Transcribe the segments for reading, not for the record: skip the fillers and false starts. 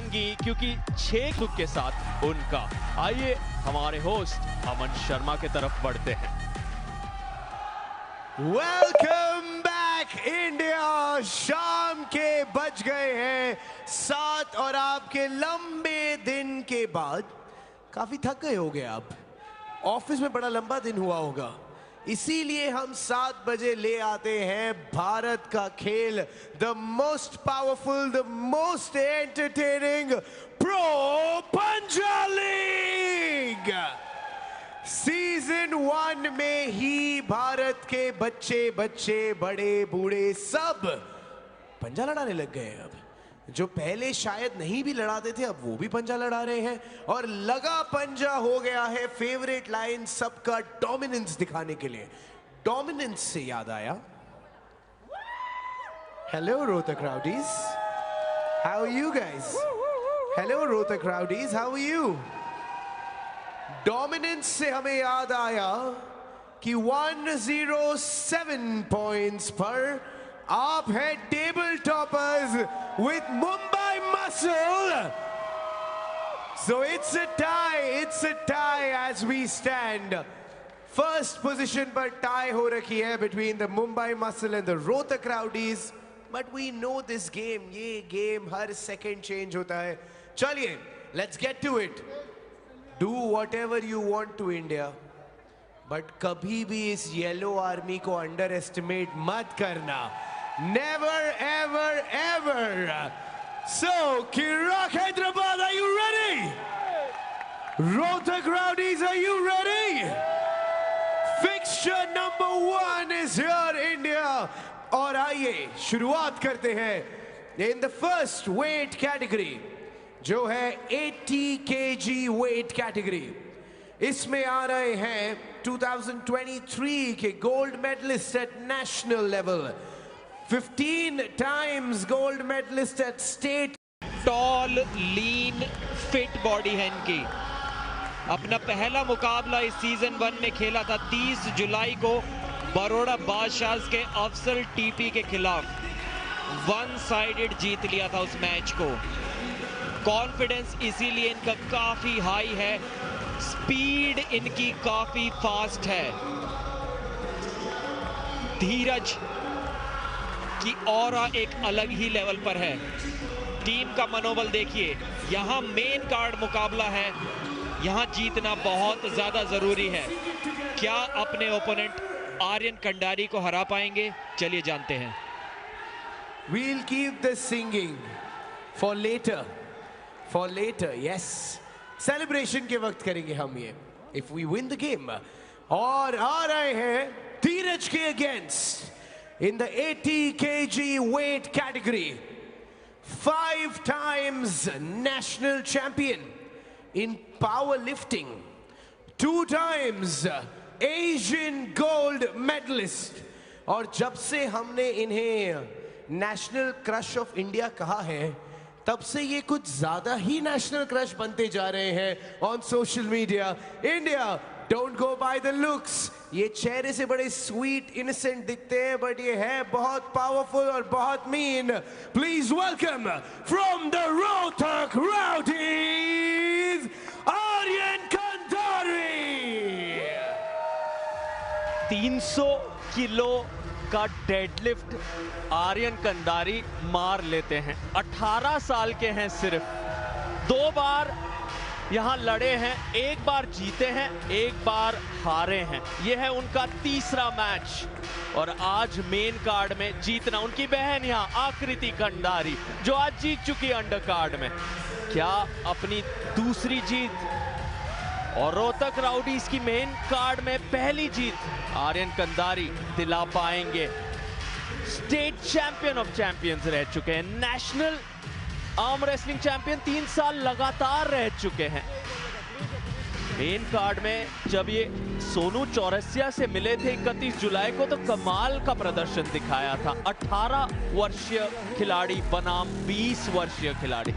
होंगी क्योंकि 6 सुख के साथ उनका। आइए हमारे होस्ट अमन शर्मा की तरफ बढ़ते हैं। Welcome back India. शाम के बज गए हैं 7 और आपके लंबे दिन के बाद काफी थक गए होगे आप। ऑफिस में बड़ा लंबा दिन हुआ होगा, इसीलिए हम 7 बजे ले आते हैं भारत का खेल, the most powerful, the most entertaining pro पंजा लीग। सीजन 1 में ही भारत के बच्चे बड़े बूढ़े सब पंजा लड़ाने लग गए हैं। अब जो पहले शायद नहीं भी लड़ाते थे अब वो भी पंजा लड़ा रहे हैं और लगा पंजा हो गया है। फेवरेट लाइन सबका डोमिनेंस दिखाने के लिए। डोमिनेंस से याद आया, hello Rohtak Rowdies, how are you guys? Hello Rohtak Rowdies, how are you? Dominance से हमें याद आया कि 107 पॉइंट्स पर आप हैं table toppers with Mumbai Muscle. So it's a tie as we stand. First position पर टाई हो रखी है between the Mumbai Muscle and the Rohtak Rowdies. But we know this game, ये गेम हर सेकेंड चेंज होता है। चलिए let's get to it. Do whatever you want to India, but कभी भी इस येलो आर्मी को अंडर एस्टिमेट मत करना। Never ever ever. So Kirak Hyderabad, are you ready? Rohtak Rowdies, are you ready? Fixture number 1 is here, India. और आइए शुरुआत करते हैं in the first weight category, जो है 80 kg वेट कैटेगरी। इसमें आ रहे हैं 2023 के gold medalist at national level, 15 times gold medalist at state. Tall, lean, fit body है इनकी। अपना पहला मुकाबला इस सीजन 1 में खेला था 30 जुलाई को बड़ौदा बादशाह के अफसल टीपी के खिलाफ। 1 साइडेड जीत लिया था उस मैच को। कॉन्फिडेंस इसीलिए इनका काफी हाई है, स्पीड इनकी काफी फास्ट है। धीरज की ऑरा एक अलग ही लेवल पर है। टीम का मनोबल देखिए। यहां मेन कार्ड मुकाबला है, यहां जीतना बहुत ज्यादा जरूरी है। क्या अपने ओपोनेंट आर्यन कंडारी को हरा पाएंगे? चलिए जानते हैं। We'll keep the singing for later. For later, yes. Celebration के वक्त करेंगे हम ये, if we win the game. और आ रहे हैं धीरज के against in the 80 kg weight category. 5 times national champion in powerlifting. 2 times Asian gold medalist. और जब से हमने इन्हें नेशनल क्रश ऑफ इंडिया कहा है, तब से ये कुछ ज्यादा ही नेशनल क्रश बनते जा रहे हैं on social media. India, don't go by the looks. ये चेहरे से बड़े स्वीट इनोसेंट दिखते हैं, बट ये है बहुत पावरफुल और बहुत mean. Please welcome from the Rohtak Rowdies, Aryan Kandari. 300 kilo का डेडलिफ्ट आर्यन कंडारी मार लेते हैं। 18 साल के हैं सिर्फ। 2 बार यहां लड़े हैं, 1 बार जीते हैं, 1 बार हारे हैं। यह है उनका तीसरा मैच और आज मेन कार्ड में जीतना। उनकी बहन यहां आकृति कंडारी, जो आज जीत चुकी अंडर कार्ड में, क्या अपनी दूसरी जीत और रोहतक राउडीज की मेन कार्ड में पहली जीत आर्यन कंडारी दिला पाएंगे? स्टेट चैंपियन ऑफ चैंपियंस रह चुके हैं, नेशनल आर्म रेसलिंग चैंपियन 3 साल लगातार रह चुके हैं। मेन कार्ड में जब ये सोनू चौरसिया से मिले थे 31 जुलाई को, तो कमाल का प्रदर्शन दिखाया था। 18 वर्षीय खिलाड़ी बनाम 20 वर्षीय खिलाड़ी,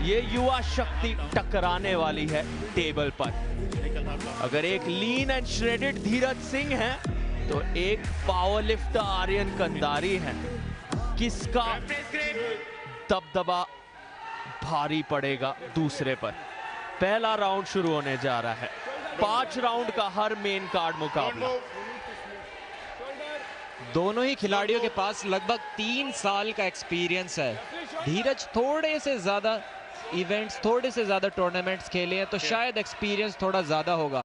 ये युवा शक्ति टकराने वाली है टेबल पर। अगर एक lean and shredded Dheeraj Singh है तो एक पावरलिफ्टर आर्यन कंडारी है। किसका दबदबा भारी पड़ेगा दूसरे पर। पहला राउंड शुरू होने जा रहा है। 5 राउंड का हर मेन कार्ड मुकाबला। दोनों ही खिलाड़ियों के पास लगभग 3 साल का एक्सपीरियंस है। धीरज थोड़े से ज्यादा इवेंट्स, थोड़े से ज्यादा टूर्नामेंट्स खेले हैं, तो शायद एक्सपीरियंस थोड़ा ज्यादा होगा।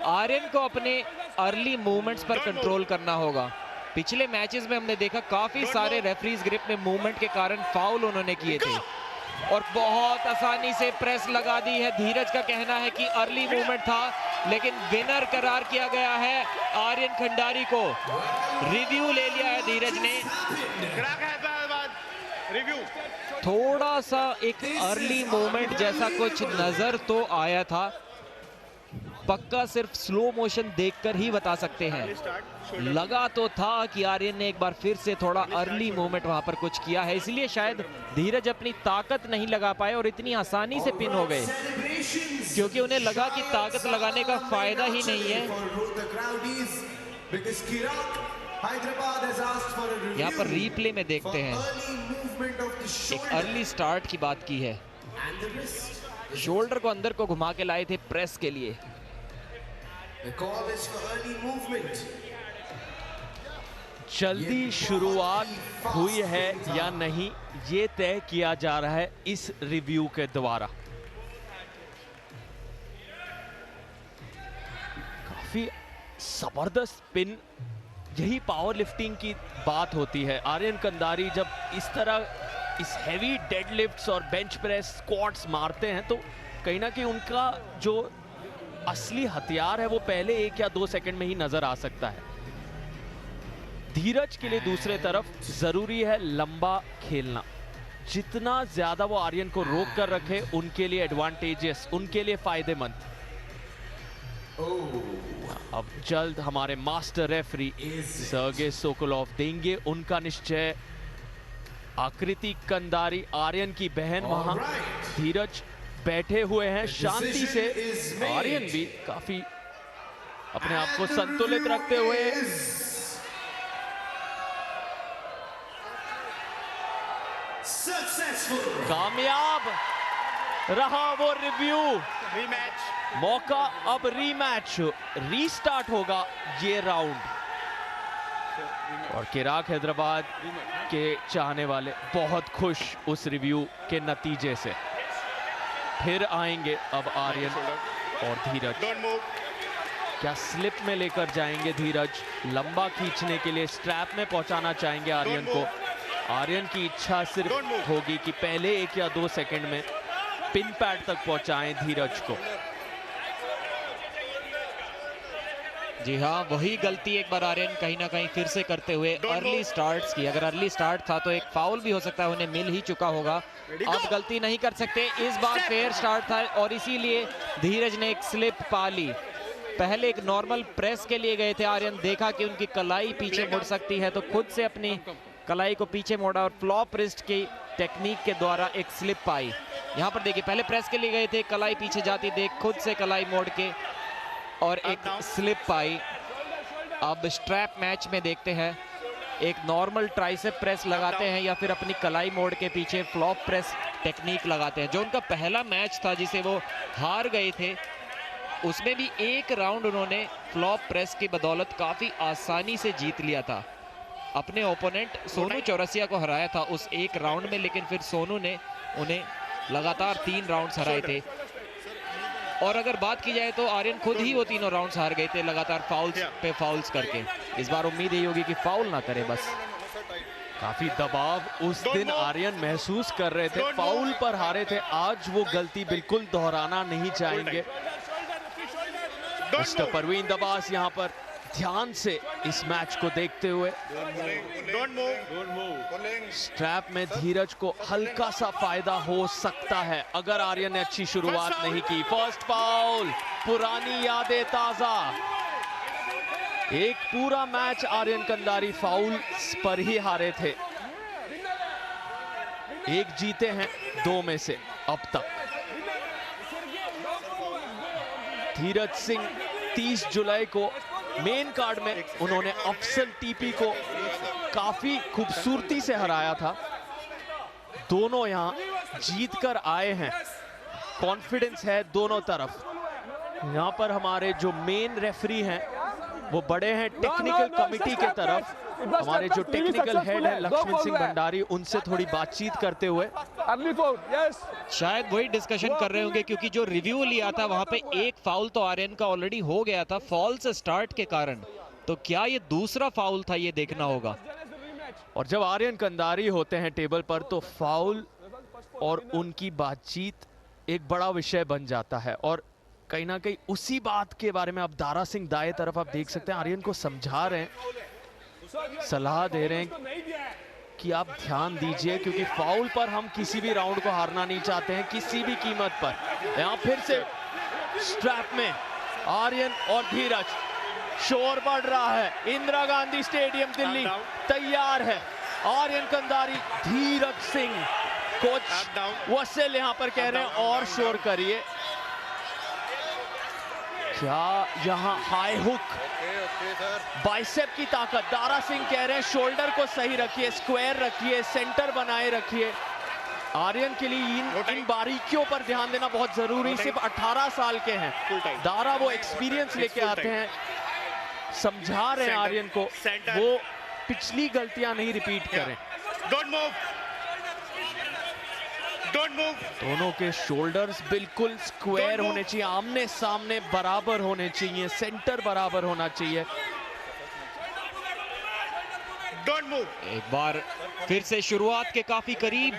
आर्यन को अपने अर्ली मूवमेंट्स पर कंट्रोल करना होगा। पिछले मैचेस में हमने देखा काफी सारे रेफरीज ग्रिप में मूवमेंट के कारण फाउल उन्होंने किए थे और बहुत आसानी से प्रेस लगा दी है। धीरज का कहना है कि अर्ली मूवमेंट था, लेकिन विनर करार किया गया है आर्यन खंडारी को। रिव्यू ले लिया है धीरज ने। थोड़ा सा एक अर्ली मूवमेंट जैसा कुछ नजर तो आया था, पक्का सिर्फ स्लो मोशन देखकर ही बता सकते हैं। लगा तो था कि आर्यन ने एक बार फिर से थोड़ा अर्ली मूवमेंट वहां पर कुछ किया है, इसलिए शायद धीरज अपनी ताकत नहीं लगा पाए और इतनी आसानी से पिन हो गए, क्योंकि उन्हें लगा कि ताकत लगाने का फायदा ही नहीं है। यहाँ पर रीप्ले में देखते हैं, एक अर्ली स्टार्ट की बात की है। शोल्डर को अंदर को घुमा के लाए थे प्रेस के लिए। जल्दी शुरुआत हुई है या नहीं, ये तय किया जा रहा है इस रिव्यू के द्वारा। काफी जबरदस्त पिन, यही पावर लिफ्टिंग की बात होती है। आर्यन कंदारी जब इस तरह इस हैवी डेडलिफ्ट्स और बेंच प्रेस स्क्वाट्स मारते हैं तो कहीं ना कहीं उनका जो असली हथियार है वो पहले 1 या 2 सेकंड में ही नजर आ सकता है। धीरज के लिए दूसरे तरफ जरूरी है लंबा खेलना। जितना ज्यादा वो आर्यन को रोक कर रखे उनके लिए एडवांटेजियस, उनके लिए फायदेमंद। अब जल्द हमारे मास्टर रेफरी सर्गेई सोकोलोव देंगे उनका निश्चय। आकृति कंदारी, आर्यन की बहन, वहां धीरज बैठे हुए हैं शांति से। आर्यन भी काफी अपने आप को संतुलित रखते हुए। कामयाब रहा वो रिव्यू। मौका अब रीमैच, रीस्टार्ट होगा ये राउंड। और चिराग हैदराबाद के चाहने वाले बहुत खुश उस रिव्यू के नतीजे से। फिर आएंगे अब आर्यन और धीरज। क्या स्लिप में लेकर जाएंगे धीरज? लंबा खींचने के लिए स्ट्रैप में पहुंचाना चाहेंगे आर्यन को। आर्यन की इच्छा सिर्फ होगी कि पहले 1 या 2 सेकंड में पिन पैड तक पहुंचाएं धीरज को। जी हाँ, वही गलती एक बार आर्यन कहीं ना कहीं फिर से करते हुए अर्ली स्टार्ट्स की। अगर अर्ली स्टार्ट था तो एक फाउल भी हो सकता है, उन्हें मिल ही चुका होगा। अब गलती नहीं कर सकते, इस बार फेयर स्टार्ट था और इसीलिए धीरज ने एक स्लिप पा ली। पहले एक नॉर्मल प्रेस के लिए गए थे आर्यन, देखा कि उनकी कलाई पीछे मुड़ सकती है तो खुद से अपनी कलाई को पीछे मोड़ा और फ्लॉप रिस्ट की टेक्निक के द्वारा एक स्लिप पाई। यहाँ पर देखिए, पहले प्रेस के लिए गए थे, कलाई पीछे जाती देख खुद से कलाई मोड़ के और एक स्लिप पाई। अब स्ट्रैप मैच में देखते हैं, एक नॉर्मल ट्राइसेप प्रेस लगाते हैं या फिर अपनी कलाई मोड़ के पीछे फ्लॉप प्रेस टेक्निक लगाते हैं। जो उनका पहला मैच था जिसे वो हार गए थे, उसमें भी 1 राउंड उन्होंने फ्लॉप प्रेस की बदौलत काफी आसानी से जीत लिया था। अपने ओपोनेंट सोनू चौरसिया को हराया था उस 1 राउंड में, लेकिन फिर सोनू ने उन्हें लगातार 3 राउंड्स हराए थे। और अगर बात की जाए तो आर्यन खुद ही वो 3 राउंड्स हार गए थे लगातार फाउल्स पे फाउल्स करके। इस बार उम्मीद यही होगी कि फाउल ना करे बस। काफी दबाव उस दिन आर्यन महसूस कर रहे थे, फाउल पर हारे थे। आज वो गलती बिल्कुल दोहराना नहीं चाहेंगे। मिस्टर परवीन दबास यहाँ पर ध्यान से इस मैच को देखते हुए। स्ट्रैप में धीरज को हल्का सा फायदा हो सकता है अगर आर्यन ने अच्छी शुरुआत नहीं की। फर्स्ट फाउल, पुरानी यादें ताजा। एक पूरा मैच आर्यन कंदारी फाउल पर ही हारे थे। 1 जीते हैं 2 में से अब तक। धीरज सिंह 30 जुलाई को मेन कार्ड में उन्होंने अफसल टीपी को काफी खूबसूरती से हराया था। दोनों यहाँ जीत कर आए हैं, कॉन्फिडेंस है दोनों तरफ। यहाँ पर हमारे जो मेन रेफरी हैं वो बड़े हैं टेक्निकल कमिटी के तरफ, हमारे जो टेक्निकल हेड है लक्ष्मण सिंह भंडारी, उनसे थोड़ी बातचीत करते हुए शायद वही डिस्कशन कर रहे होंगे, क्योंकि जो रिव्यू लिया था वहां पे एक फाउल तो आर्यन का ऑलरेडी हो गया था फॉल्स स्टार्ट के कारण, तो क्या ये दूसरा फाउल था, ये देखना होगा। और जब आर्यन कंदारी होते हैं टेबल पर तो फाउल और उनकी बातचीत एक बड़ा विषय बन जाता है, और कहीं ना कहीं उसी बात के बारे में अब दारा सिंह दाएं तरफ आप देख सकते हैं आर्यन को समझा रहे हैं, सलाह दे रहे हैं कि आप ध्यान दीजिए, क्योंकि फाउल पर हम किसी भी राउंड को हारना नहीं चाहते हैं किसी भी कीमत पर। यहाँ फिर से स्ट्रैप में आर्यन और धीरज, शोर बढ़ रहा है, इंदिरा गांधी स्टेडियम दिल्ली तैयार है। आर्यन कंदारी, धीरज सिंह, कोच वसेल यहाँ पर कह रहे हैं और शोर करिए। क्या यहाँ हाई हुक, बाइसेप की ताकत, दारा सिंह कह रहे हैं शोल्डर को सही रखिए, स्क्वायर रखिए, सेंटर बनाए रखिए। आर्यन के लिए इन बारीकियों पर ध्यान देना बहुत जरूरी। सिर्फ 18 साल के हैं, दारा वो एक्सपीरियंस लेके आते हैं, समझा रहे हैं आर्यन को वो पिछली गलतियां नहीं रिपीट करें। दोनों के शोल्डर्स बिल्कुल स्क्वायर होने चाहिए, आमने सामने बराबर होने चाहिए, सेंटर बराबर होना चाहिए। एक बार फिर से शुरुआत के काफी करीब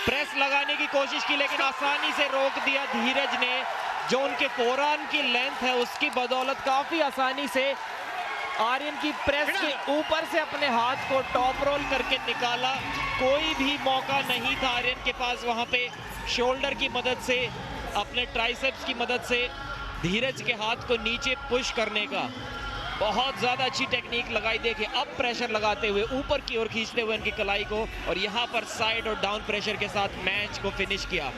प्रेस लगाने की कोशिश की, लेकिन आसानी से रोक दिया धीरज ने। जो उनके फोरआर्म की लेंथ है उसकी बदौलत काफी आसानी से आर्यन की प्रेस के ऊपर से अपने हाथ को टॉप रोल करके निकाला। कोई भी मौका नहीं था आर्यन के पास वहां पे शोल्डर की मदद से, अपने ट्राइसेप्स की मदद से धीरज के हाथ को नीचे पुश करने का। बहुत ज्यादा अच्छी टेक्निक लगाई, देखिए अब प्रेशर लगाते हुए ऊपर की ओर खींचते हुए उनकी कलाई को, और यहाँ पर साइड और डाउन प्रेशर के साथ मैच को फिनिश किया।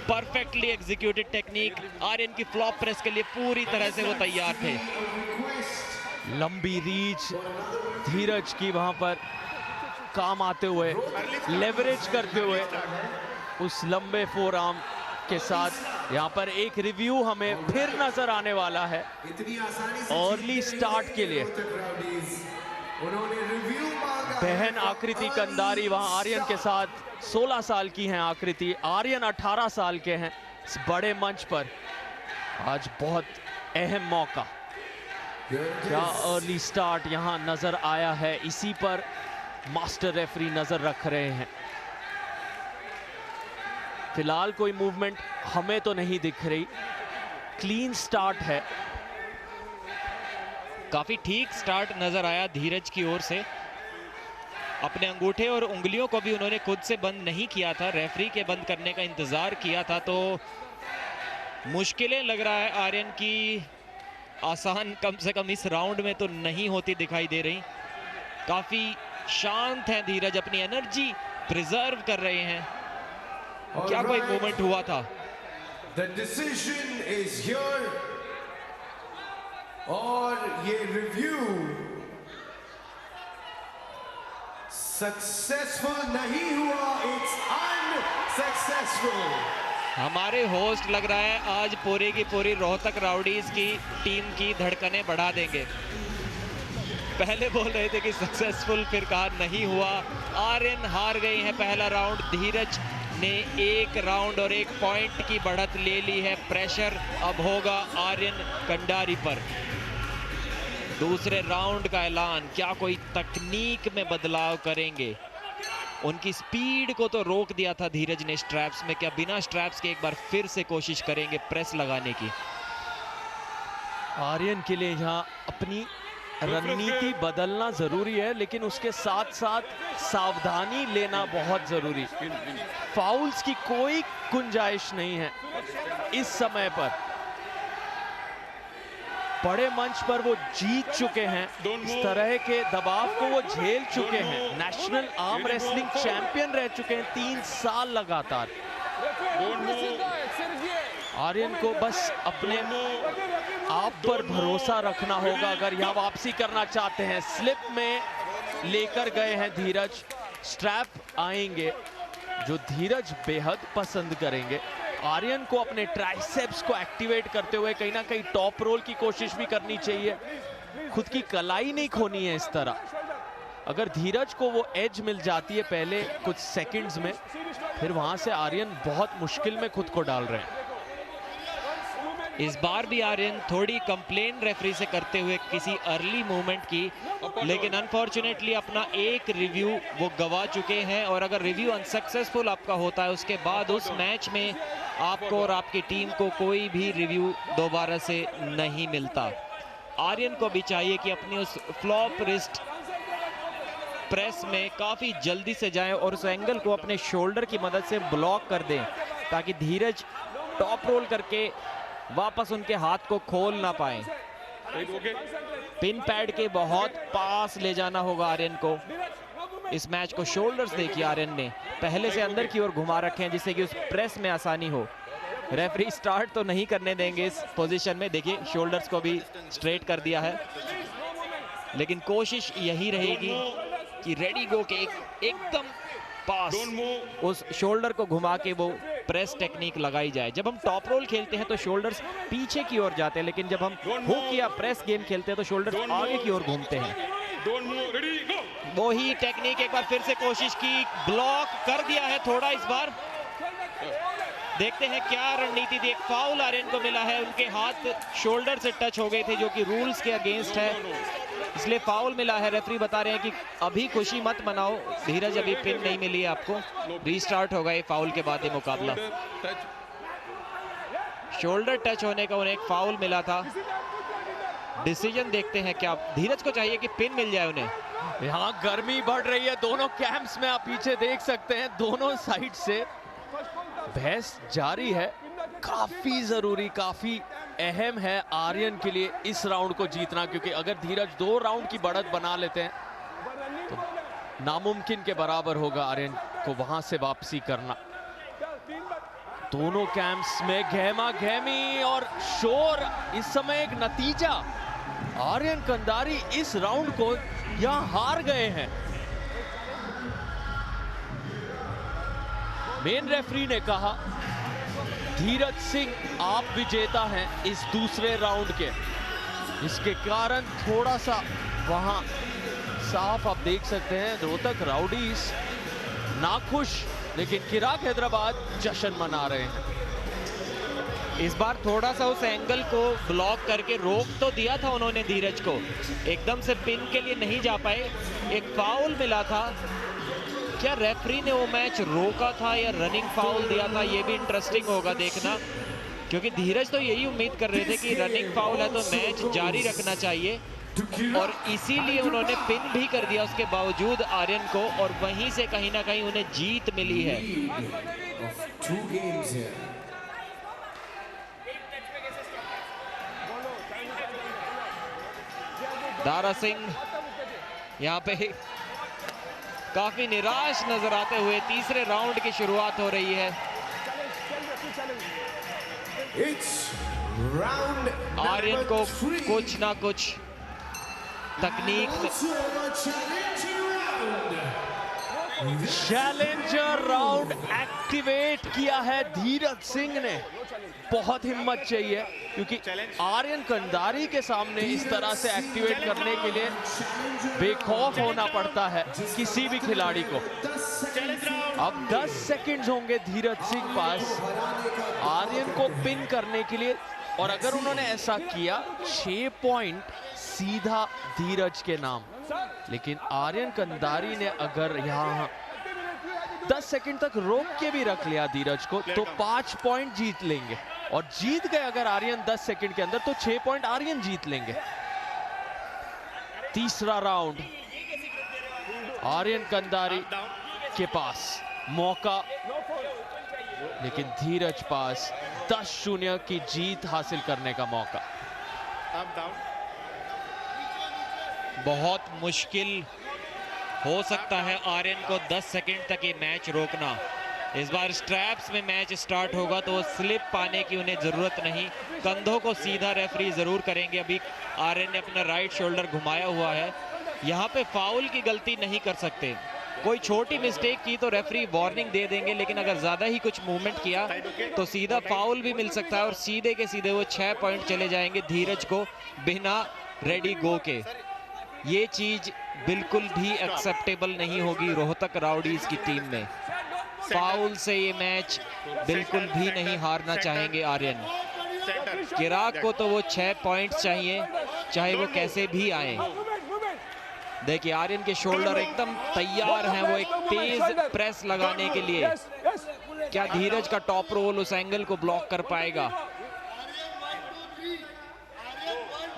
Perfectly executed technique. आर्यन की फ्लॉप प्रेस के लिए पूरी तरह से वो तैयार थे। लंबी रीच धीरज की वहां पर काम आते हुए, लेवरेज करते हुए उस लंबे फोरआर्म के साथ। यहाँ पर एक रिव्यू हमें फिर नजर आने वाला है अर्ली स्टार्ट के लिए। बहन आकृति कंदारी वहां आर्यन के साथ 16 साल की हैं आकृति, आर्यन 18 साल के हैं। इस बड़े मंच पर आज बहुत अहम मौका, क्या अर्ली स्टार्ट यहां नजर आया है, इसी पर मास्टर रेफरी नजर रख रहे हैं। फिलहाल कोई मूवमेंट हमें तो नहीं दिख रही, क्लीन स्टार्ट है। काफी ठीक स्टार्ट नजर आया धीरज की ओर से। अपने अंगूठे और उंगलियों को भी उन्होंने खुद से बंद नहीं किया था, रेफरी के बंद करने का इंतजार किया था। तो मुश्किलें लग रहा है आर्यन की आसान कम से कम इस राउंड में तो नहीं होती दिखाई दे रही। काफी शांत हैं धीरज, अपनी एनर्जी प्रिजर्व कर रहे हैं। क्या कोई मूवमेंट हुआ था? The decision is here, और ये रिव्यू सक्सेसफुल नहीं हुआ, इट्स अनसक्सेसफुल। हमारे होस्ट लग रहा है आज पूरी की पूरी रोहतक राउडीज की टीम की धड़कनें बढ़ा देंगे। पहले बोल रहे थे कि सक्सेसफुल, फिर कहा नहीं हुआ। आर्यन हार गए हैं पहला राउंड, धीरज ने एक राउंड और एक पॉइंट की बढ़त ले ली है। प्रेशर अब होगा आर्यन कंडारी पर। दूसरे राउंड का ऐलान, क्या कोई तकनीक में बदलाव करेंगे? उनकी स्पीड को तो रोक दिया था धीरज ने स्ट्रैप्स में, क्या बिना स्ट्रैप्स के एक बार फिर से कोशिश करेंगे प्रेस लगाने की? आर्यन के लिए यहाँ अपनी रणनीति बदलना जरूरी है, लेकिन उसके साथ साथ सावधानी लेना बहुत जरूरी। फाउल्स की कोई गुंजाइश नहीं है इस समय पर। बड़े मंच पर वो जीत चुके हैं, इस तरह के दबाव को वो झेल चुके हैं। नेशनल आर्म रेसलिंग चैंपियन रह चुके हैं 3 साल लगातार। आर्यन को बस अपने आप पर भरोसा रखना होगा अगर यहाँ वापसी करना चाहते हैं। स्लिप में लेकर गए हैं धीरज, स्ट्रैप आएंगे जो धीरज बेहद पसंद करेंगे। आर्यन को अपने ट्राइसेप्स को एक्टिवेट करते हुए कहीं ना कहीं टॉप रोल की कोशिश भी करनी चाहिए, खुद की कलाई नहीं खोनी है इस तरह। अगर धीरज को वो एज मिल जाती है पहले कुछ सेकंड्स में, फिर वहां से आर्यन बहुत मुश्किल में खुद को डाल रहे हैं। इस बार भी आर्यन थोड़ी कंप्लेन रेफरी से करते हुए किसी अर्ली मूवमेंट की, लेकिन अनफॉर्चुनेटली अपना एक रिव्यू वो गवा चुके हैं। और अगर रिव्यू अनसक्सेसफुल आपका होता है, उसके बाद उस मैच में आपको और आपकी टीम को कोई भी रिव्यू दोबारा से नहीं मिलता। आर्यन को भी चाहिए कि अपनी उस फ्लॉप रिस्ट प्रेस में काफ़ी जल्दी से जाएं और उस एंगल को अपने शोल्डर की मदद से ब्लॉक कर दें, ताकि धीरज टॉप रोल करके वापस उनके हाथ को खोल ना पाए। पिन पैड के बहुत पास ले जाना होगा आर्यन को। इस मैच को शोल्डर्स देखिए आर्यन ने पहले से अंदर की ओर घुमा रखे हैं, जिससे कि उस प्रेस में आसानी हो। रेफरी स्टार्ट तो नहीं करने देंगे इस पोजीशन में। देखिए शोल्डर्स को भी स्ट्रेट कर दिया है, लेकिन कोशिश यही रहेगी कि रेडी गो के एकदम पास उस शोल्डर को घुमा के वो प्रेस टेक्निक लगाई जाए। जब हम टॉप रोल खेलते हैं तो शोल्डर्स पीछे की ओर जाते हैं, लेकिन जब हम हुक या प्रेस गेम खेलते हैं तो शोल्डर्स आगे की ओर घूमते हैं। वो ही टेक्निक एक बार फिर से कोशिश की, ब्लॉक कर दिया है थोड़ा इस बार। देखते हैं क्या रणनीति थी। एक फाउल आर्यन को मिला है, उनके हाथ शोल्डर से टच हो गए थे जो कि रूल्स के अगेंस्ट है, इसलिए फाउल मिला है। रेफरी बता रहे हैं कि अभी खुशी मत मनाओ धीरज, अभी पिन नहीं मिली है आपको, रीस्टार्ट होगा ये फाउल के बाद ये मुकाबला। शोल्डर टच होने का उन्हें एक फाउल मिला था। डिसीजन देखते हैं क्या। धीरज को चाहिए कि पिन मिल जाए उन्हें। यहाँ गर्मी बढ़ रही है दोनों कैंप्स में, आप पीछे देख सकते हैं दोनों साइड से बहस जारी है। काफी जरूरी, काफी अहम है आर्यन के लिए इस राउंड को जीतना, क्योंकि अगर धीरज 2 राउंड की बढ़त बना लेते हैं तो नामुमकिन के बराबर होगा आर्यन को वहां से वापसी करना। दोनों कैंप्स में गहमा गहमी और शोर। इस समय एक नतीजा, आर्यन कंदारी इस राउंड को यहां हार गए हैं। मेन रेफरी ने कहा धीरज सिंह आप विजेता हैं इस दूसरे राउंड के। इसके कारण थोड़ा सा वहां साफ आप देख सकते हैं रोहतक राउडीज नाखुश, लेकिन चिराग हैदराबाद जश्न मना रहे हैं। इस बार थोड़ा सा उस एंगल को ब्लॉक करके रोक तो दिया था उन्होंने धीरज को, एकदम से पिन के लिए नहीं जा पाए। एक फाउल मिला था, क्या रेफरी ने वो मैच रोका था या रनिंग फाउल दिया था, ये भी इंटरेस्टिंग होगा देखना, क्योंकि धीरज तो यही उम्मीद कर रहे थे कि रनिंग फाउल है तो मैच जारी रखना चाहिए, और इसीलिए उन्होंने पिन भी कर दिया उसके बावजूद आर्यन को, और वहीं से कहीं ना कहीं उन्हें जीत मिली है। दारा सिंह यहाँ पे काफी निराश नजर आते हुए तीसरे राउंड की शुरुआत हो रही है। आर्यन को कुछ ना कुछ तकनीक चैलेंजर राउंड एक्टिवेट किया है धीरज सिंह ने। बहुत हिम्मत चाहिए, क्योंकि आर्यन कंदारी के सामने इस तरह से एक्टिवेट करने के लिए बेखौफ होना पड़ता है किसी भी खिलाड़ी को। अब 10 सेकंड्स होंगे धीरज सिंह पास आर्यन को पिन करने के लिए, और अगर उन्होंने ऐसा किया 6 पॉइंट सीधा धीरज के नाम। लेकिन आर्यन कंदारी ने अगर यहाँ 10 सेकंड तक रोक के भी रख लिया धीरज को तो 5 पॉइंट जीत लेंगे, और जीत गए अगर आर्यन 10 सेकंड के अंदर तो 6 पॉइंट आर्यन जीत लेंगे। तीसरा राउंड आर्यन कंदारी के पास मौका, लेकिन धीरज पास 10-0 की जीत हासिल करने का मौका। बहुत मुश्किल हो सकता है आर्यन को 10 सेकंड तक ये मैच रोकना। इस बार स्ट्रैप्स में मैच स्टार्ट होगा तो स्लिप पाने की उन्हें जरूरत नहीं, कंधों को सीधा रेफरी जरूर करेंगे। अभी आर्यन ने अपना राइट शोल्डर घुमाया हुआ है, यहाँ पे फाउल की गलती नहीं कर सकते। कोई छोटी मिस्टेक की तो रेफरी वार्निंग दे देंगे, लेकिन अगर ज्यादा ही कुछ मूवमेंट किया तो सीधा फाउल भी मिल सकता है और सीधे के सीधे वो 6 पॉइंट चले जाएंगे धीरज को बिना रेडी गो के। ये चीज बिल्कुल भी एक्सेप्टेबल नहीं होगी रोहतक राउडीज की टीम में। फाउल से ये मैच बिल्कुल भी नहीं हारना चाहेंगे आर्यन। चिराग को तो वो 6 पॉइंट्स चाहिए, चाहे वो कैसे भी आए। देखिए आर्यन के शोल्डर एकदम तैयार हैं, वो एक तेज प्रेस लगाने के लिए। क्या धीरज का टॉप रोल उस एंगल को ब्लॉक कर पाएगा?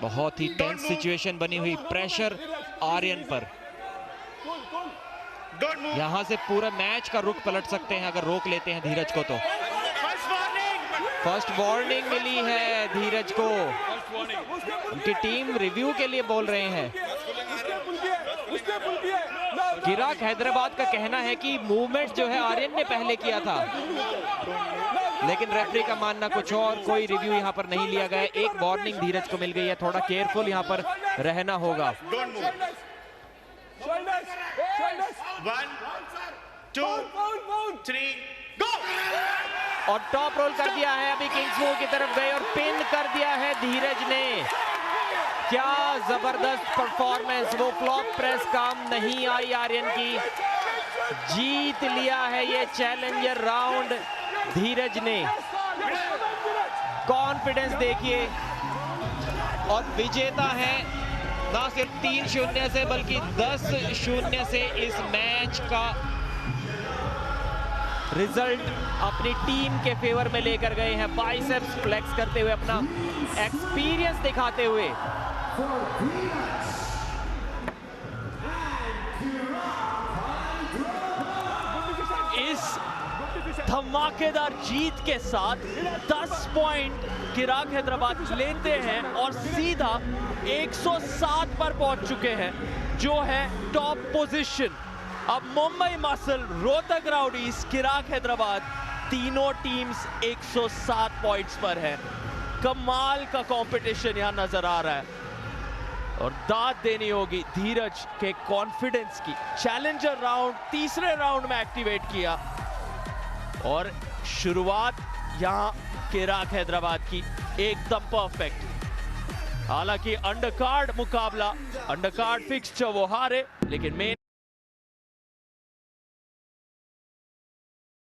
बहुत ही टेंस सिचुएशन बनी हुई, प्रेशर आर्यन पर। यहां से पूरा मैच का रुख पलट सकते हैं अगर रोक लेते हैं धीरज को तो। फर्स्ट वार्निंग मिली है धीरज को, उनकी टीम रिव्यू के लिए बोल रहे हैं। चिराग हैदराबाद का कहना है कि मूवमेंट जो है आर्यन ने पहले किया था, लेकिन रेफरी का मानना कुछ और, कोई रिव्यू यहां पर नहीं लिया गया। एक वार्निंग धीरज को मिल गई है, थोड़ा केयरफुल यहां पर रहना होगा। 1 2 3 गो। और टॉप रोल कर दिया है, अभी किंग्समो की तरफ गए और पिन कर दिया है धीरज ने। क्या जबरदस्त परफॉर्मेंस, वो फ्लॉप प्रेस काम नहीं आई आर्यन की। जीत लिया है ये चैलेंजर राउंड धीरज ने। कॉन्फिडेंस देखिए, और विजेता है ना सिर्फ 3-0 से बल्कि 10-0 से इस मैच का रिजल्ट अपनी टीम के फेवर में लेकर गए हैं। बाइसेप्स फ्लेक्स करते हुए, अपना एक्सपीरियंस दिखाते हुए। इस धमाकेदार जीत के साथ 10 पॉइंट चिराग हैदराबाद लेते हैं और सीधा 107 पर पहुंच चुके हैं, जो है टॉप पोजीशन। अब मुंबई मसल, रोहतक राउडीज, चिराग हैदराबाद, तीनों टीम्स 107 पॉइंट्स पर है। कमाल का कंपटीशन यहां नजर आ रहा है और दाद देनी होगी धीरज के कॉन्फिडेंस की। चैलेंजर राउंड तीसरे राउंड में एक्टिवेट किया और शुरुआत यहां चिराग हैदराबाद की एकदम परफेक्ट। हालांकि अंडरकार्ड मुकाबला, अंडरकार्ड फिक्सचर वो हारे, लेकिन मेन